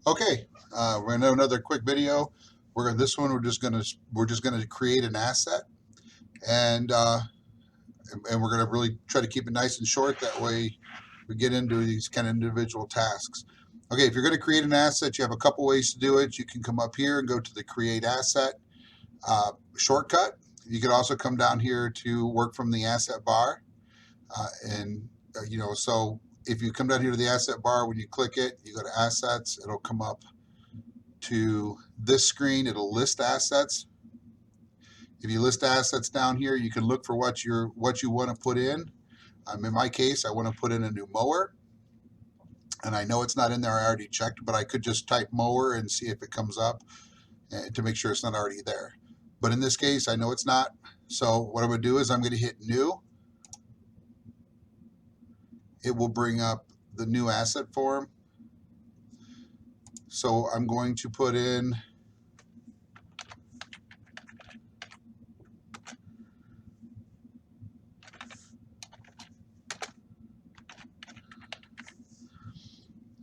Okay, we're gonna do another quick video. This one we're just gonna create an asset, and uh, and we're gonna really try to keep it nice and short. That way, we get into these kind of individual tasks. Okay, if you're gonna create an asset, you have a couple ways to do it. You can come up here and go to the Create Asset shortcut. You could also come down here to work from the asset bar, and so if you come down here to the asset bar, when you click it, you go to Assets. It'll come up to this screen. It'll list assets. If you list assets down here, you can look for what you want to put in. In my case, I want to put in a new mower, and I know it's not in there. I already checked, but I could just type mower and see if it comes up to make sure it's not already there. But in this case, I know it's not. So what I'm going to do is I'm going to hit new. It will bring up the new asset form. So I'm going to put in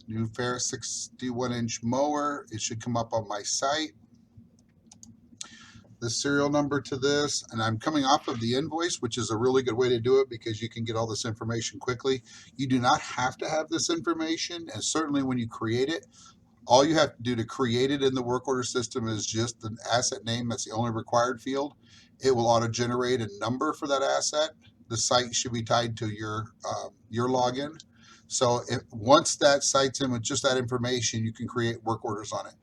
new Ferris 61-inch mower. It should come up on my site. The serial number to this, and I'm coming off of the invoice, which is a really good way to do it because you can get all this information quickly. You do not have to have this information, and certainly when you create it, all you have to do to create it in the work order system is just the asset name. That's the only required field. It will auto-generate a number for that asset. The site should be tied to your login. So once that site's in with just that information, you can create work orders on it.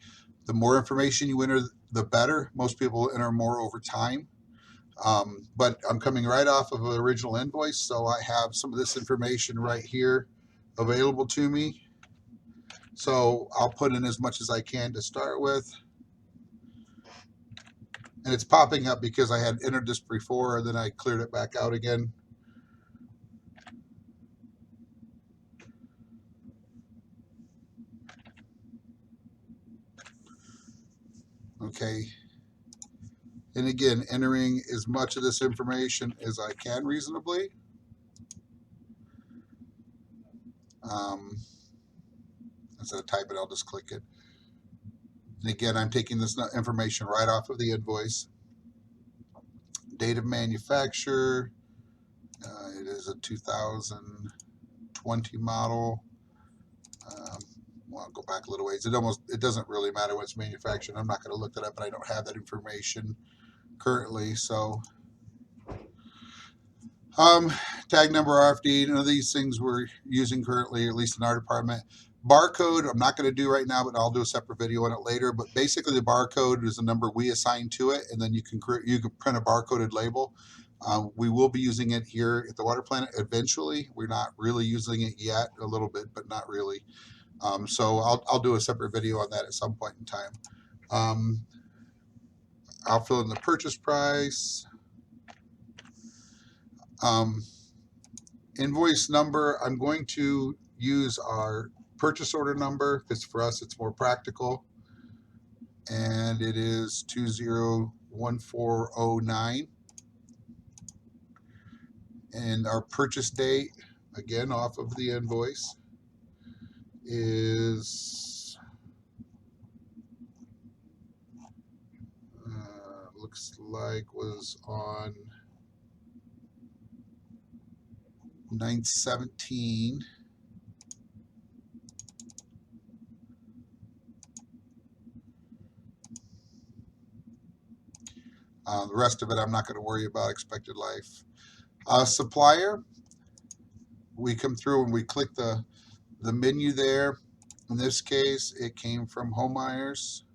The more information you enter, the better. Most people enter more over time. But I'm coming right off of an original invoice, so I have some of this information right here available to me. So I'll put in as much as I can to start with. And it's popping up because I had entered this before and then I cleared it back out again. Okay. And again, entering as much of this information as I can reasonably. Instead of type it, I'll just click it. And again, I'm taking this information right off of the invoice. Date of manufacture. It is a 2020 model. Well, I'll go back a little ways. It doesn't really matter when it's manufactured. I'm not going to look that up, but I don't have that information currently. So, tag number, RFD, none of these things we're using currently, at least in our department. Barcode, I'm not going to do right now, but I'll do a separate video on it later. But basically, the barcode is a number we assign to it, and then you can print a barcoded label. We will be using it here at the water plant eventually. We're not really using it yet, a little bit, but not really. So I'll do a separate video on that at some point in time. I'll fill in the purchase price. Invoice number, I'm going to use our purchase order number because for us it's more practical. And it is 201409. And our purchase date, again off of the invoice, is looks like was on 9/17. The rest of it I'm not going to worry about. Expected life. Supplier, we come through and we click the menu there. In this case, it came from Homeyers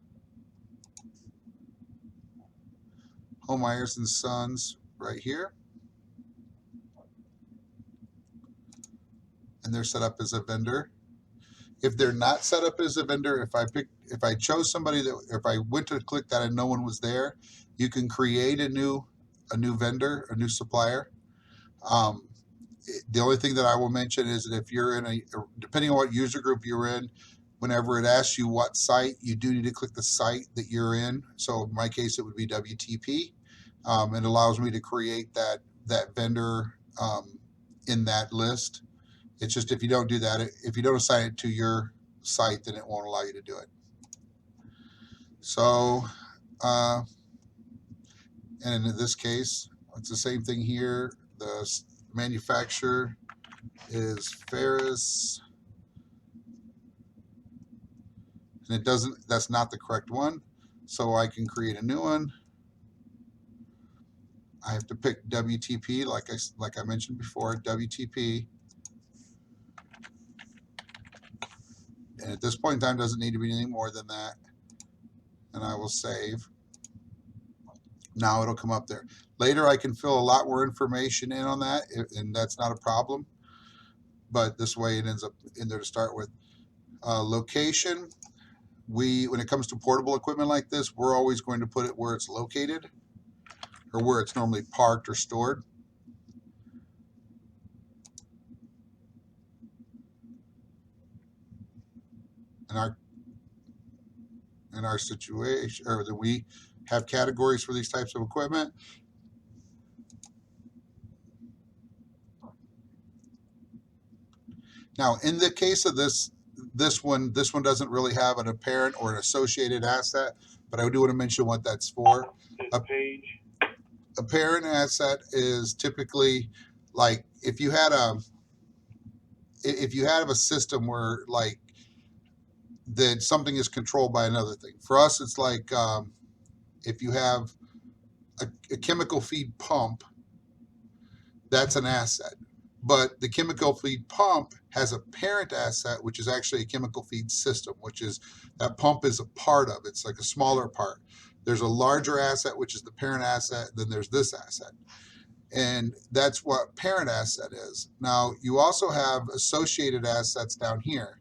and Sons right here. And they're set up as a vendor. If they're not set up as a vendor, if I chose somebody that, if I went to click that and no one was there, you can create a new vendor, a new supplier. The only thing that I will mention is that if you're in depending on what user group you're in, whenever it asks you what site, you do need to click the site that you're in. So in my case, it would be WTP. It allows me to create that vendor in that list. It's just if you don't do that, if you don't assign it to your site, then it won't allow you to do it. So, and in this case, it's the same thing here. The manufacturer is Ferris, and it doesn't, that's not the correct one. So I can create a new one. I have to pick WTP, like I mentioned before, WTP. And at this point in time, doesn't need to be anything more than that. And I will save. Now it'll come up there. Later, I can fill a lot more information in on that, and that's not a problem. But this way, it ends up in there to start with. Location. When it comes to portable equipment like this, we're always going to put it where it's located, or where it's normally parked or stored. In our situation, or that we have categories for these types of equipment. Now, in the case of this one doesn't really have an apparent or an associated asset, but I do want to mention what that's for. A parent asset is typically like if you have a system where like that something is controlled by another thing. For us, it's like if you have a chemical feed pump, that's an asset. But the chemical feed pump has a parent asset, which is actually a chemical feed system, which is that pump is a part of. It's like a smaller part. There's a larger asset, which is the parent asset. Then there's this asset. And that's what parent asset is. Now, you also have associated assets down here.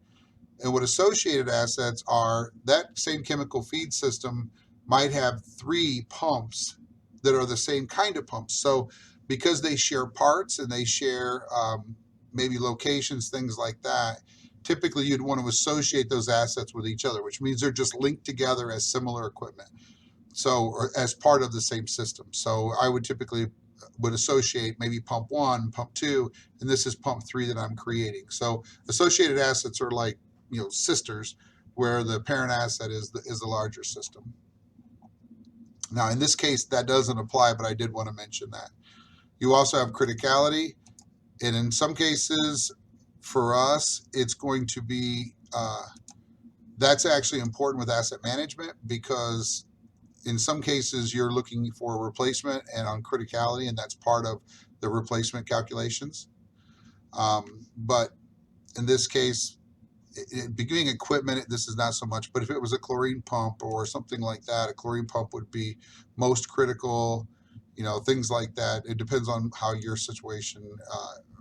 And what associated assets are, that same chemical feed system might have 3 pumps that are the same kind of pumps. So because they share parts and they share maybe locations, things like that, typically you'd want to associate those assets with each other, which means they're just linked together as similar equipment. So, or as part of the same system. So I would typically associate maybe pump 1, pump 2, and this is pump 3 that I'm creating. So associated assets are like, sisters, where the parent asset is the larger system. Now, in this case, that doesn't apply, but I did want to mention that. You also have criticality, and in some cases, for us, it's going to be, that's actually important with asset management, because in some cases, you're looking for a replacement and on criticality, and that's part of the replacement calculations. But in this case, beginning equipment, this is not so much, but if it was a chlorine pump or something like that, a chlorine pump would be most critical, things like that. It depends on how your situation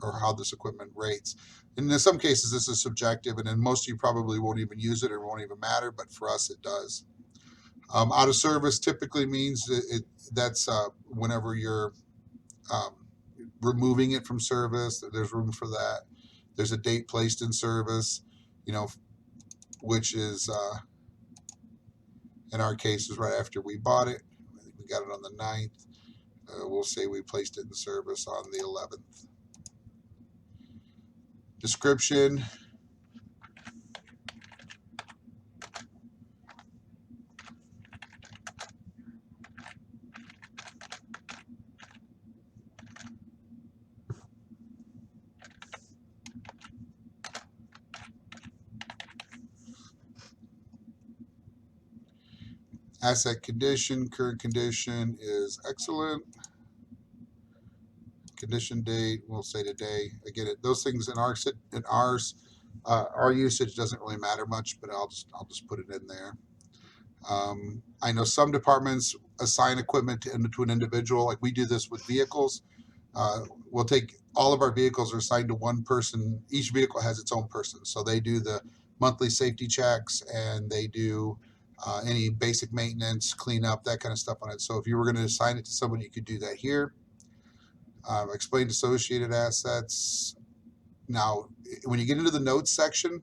or how this equipment rates. And in some cases, this is subjective, and in most of you probably won't even use it or won't even matter, but for us, it does. Out of service typically means that's whenever you're removing it from service, there's room for that. There's a date placed in service, which is, in our case, is right after we bought it. I think we got it on the 9th. We'll say we placed it in service on the 11th. Description. Asset condition, current condition is excellent. Condition date, we'll say today. Again, those things in ours, our usage doesn't really matter much, but I'll just put it in there. I know some departments assign equipment to an individual, like we do this with vehicles. We'll take all of our vehicles are assigned to one person. Each vehicle has its own person, so they do the monthly safety checks and they do any basic maintenance, cleanup, that kind of stuff on it. So if you were going to assign it to someone, you could do that here. Explained associated assets. Now, when you get into the notes section,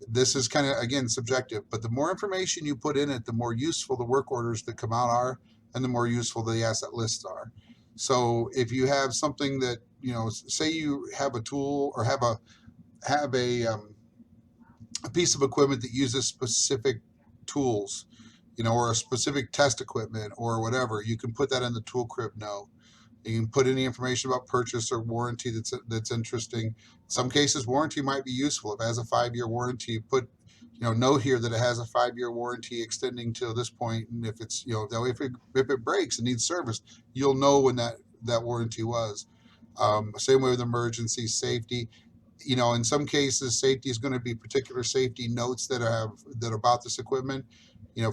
this is kind of, again, subjective, but the more information you put in it, the more useful the work orders that come out are, and the more useful the asset lists are. So if you have something that, say you have a tool or have a a piece of equipment that uses specific tools, or a specific test equipment or whatever, you can put that in the tool crib note. You can put any information about purchase or warranty that's interesting. In some cases, warranty might be useful. If it has a 5-year warranty, put note here that it has a 5-year warranty extending to this point, and if it's if it breaks and needs service, you'll know when that warranty was. Same way with emergency safety. In some cases, safety is going to be particular safety notes that are about this equipment.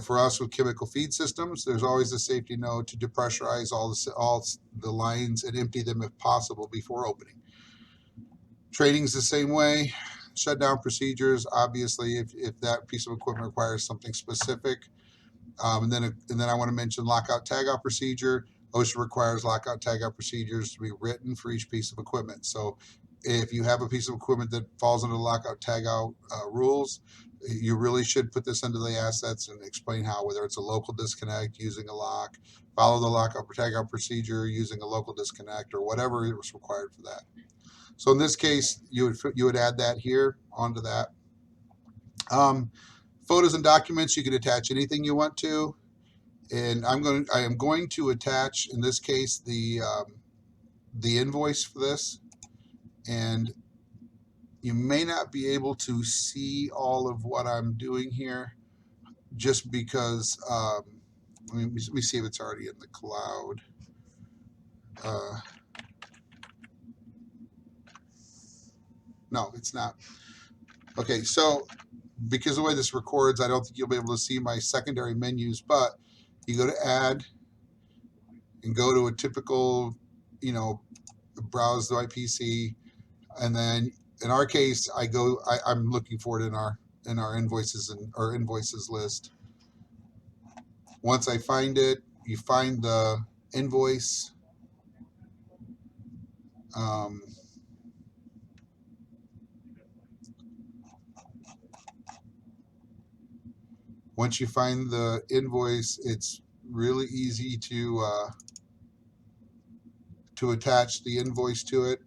For us with chemical feed systems, there's always a safety note to depressurize all the lines and empty them if possible before opening. Training's the same way. Shutdown procedures, obviously, if that piece of equipment requires something specific. And then I want to mention lockout tagout procedure. OSHA requires lockout tagout procedures to be written for each piece of equipment. So if you have a piece of equipment that falls under the lockout tagout rules, you really should put this into the assets and explain how, whether it's a local disconnect using a lock, follow the lockout tagout procedure using a local disconnect, or whatever it was required for that. So in this case, you would add that here onto that. Photos and documents, you can attach anything you want to, and I am going to attach, in this case, the invoice for this. And you may not be able to see all of what I'm doing here, just because let me see if it's already in the cloud. No, it's not. Okay, so because of the way this records, I don't think you'll be able to see my secondary menus, but you go to add and go to a typical, browse the PC, and then in our case, I'm looking for it in our invoices and our invoices list. Once I find it, you find the invoice. Once you find the invoice, it's really easy to attach the invoice to it.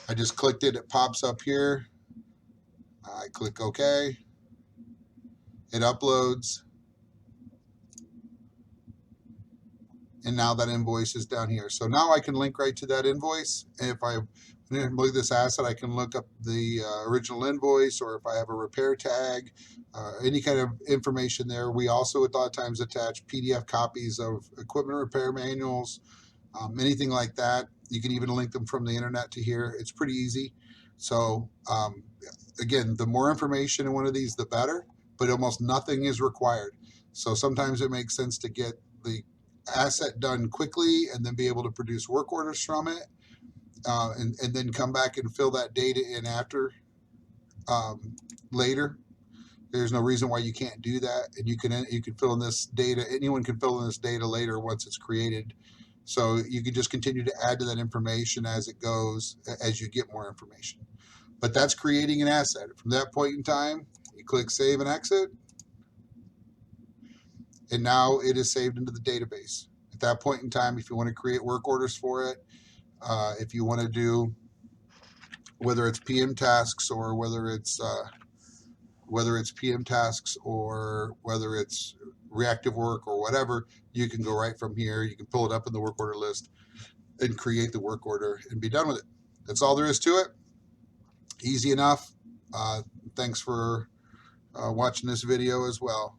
I just clicked it. It pops up here. I click OK. It uploads. And now that invoice is down here. So now I can link right to that invoice. And if I look at this asset, I can look up the original invoice, or if I have a repair tag, any kind of information there. We also a lot of times attach PDF copies of equipment repair manuals, anything like that. You can even link them from the internet to here. It's pretty easy. So again, the more information in one of these, the better, but almost nothing is required. So sometimes it makes sense to get the asset done quickly and then be able to produce work orders from it, and then come back and fill that data in after later. There's no reason why you can't do that, and you can fill in this data. Anyone can fill in this data later once it's created. So you can just continue to add to that information as it goes, as you get more information. But that's creating an asset. From that point in time, you click Save and Exit, and now it is saved into the database. At that point in time, if you want to create work orders for it, if you want to do, whether it's PM tasks or whether it's PM tasks or whether it's reactive work or whatever, you can go right from here. You can pull it up in the work order list and create the work order and be done with it. That's all there is to it. Easy enough. Thanks for watching this video as well.